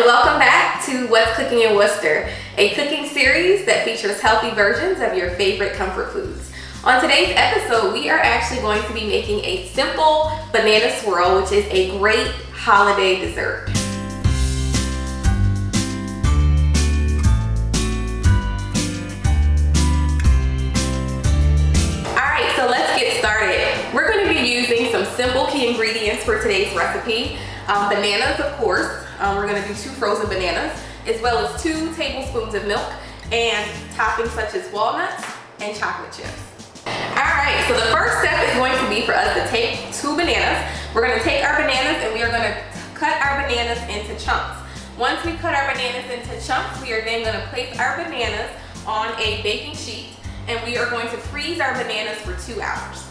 and welcome back to What's Cooking in Worcester, a cooking series that features healthy versions of your favorite comfort foods. On today's episode, we are actually going to be making a simple banana swirl, which is a great holiday dessert. Alright, so let's get started. We're going to be using some simple key ingredients for today's recipe. Bananas, of course. We're going to do 2 frozen bananas, as well as 2 tablespoons of milk, and toppings such as walnuts and chocolate chips. Alright, so the first step is going to be for us to take 2 bananas. We're going to take our bananas and we are going to cut our bananas into chunks. Once we cut our bananas into chunks, we are then going to place our bananas on a baking sheet, and we are going to freeze our bananas for 2 hours.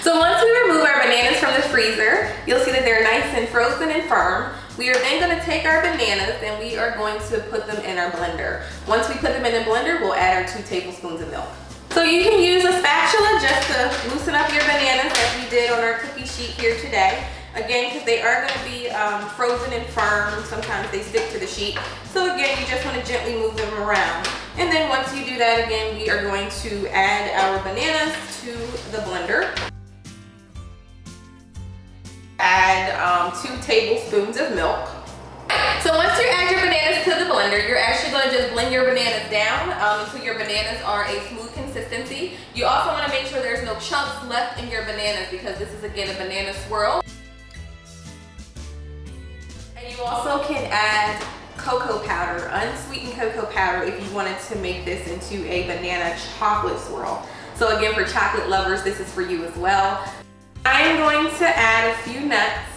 So once we remove our bananas from the freezer, you'll see that they're nice and frozen and firm. We are then going to take our bananas and we are going to put them in our blender. Once we put them in the blender, we'll add our 2 tablespoons of milk. So you can use a spatula just to loosen up your bananas as we did on our cookie sheet here today. Again, because they are going to be frozen and firm, sometimes they stick to the sheet. So again, you just want to gently move them around. And then once you do that, again, we are going to add our bananas to the blender. Add 2 tablespoons of milk. So once you add your bananas to the blender, you're actually going to just blend your bananas down until your bananas are a smooth consistency. You also want to make sure there's no chunks left in your bananas because this is again a banana swirl. And you also can add cocoa powder, unsweetened cocoa powder, if you wanted to make this into a banana chocolate swirl. So again, for chocolate lovers, this is for you as well. I'm going to add a few nuts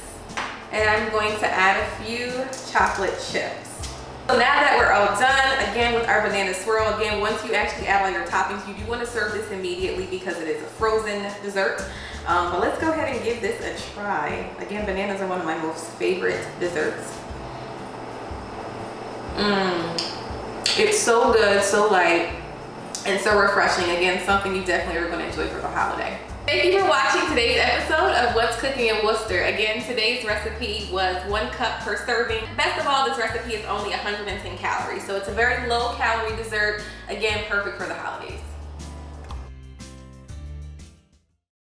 and I'm going to add a few chocolate chips. So now that we're all done, again with our banana swirl, again once you actually add all your toppings, you do want to serve this immediately because it is a frozen dessert. But let's go ahead and give this a try. Again, bananas are one of my most favorite desserts. It's so good, so light, and so refreshing. Again, something you definitely are going to enjoy for the holiday. Thank you for watching today's episode of What's Cooking in Worcester. Again, today's recipe was 1 cup per serving. Best of all, this recipe is only 110 calories, so it's a very low calorie dessert. Again, perfect for the holidays.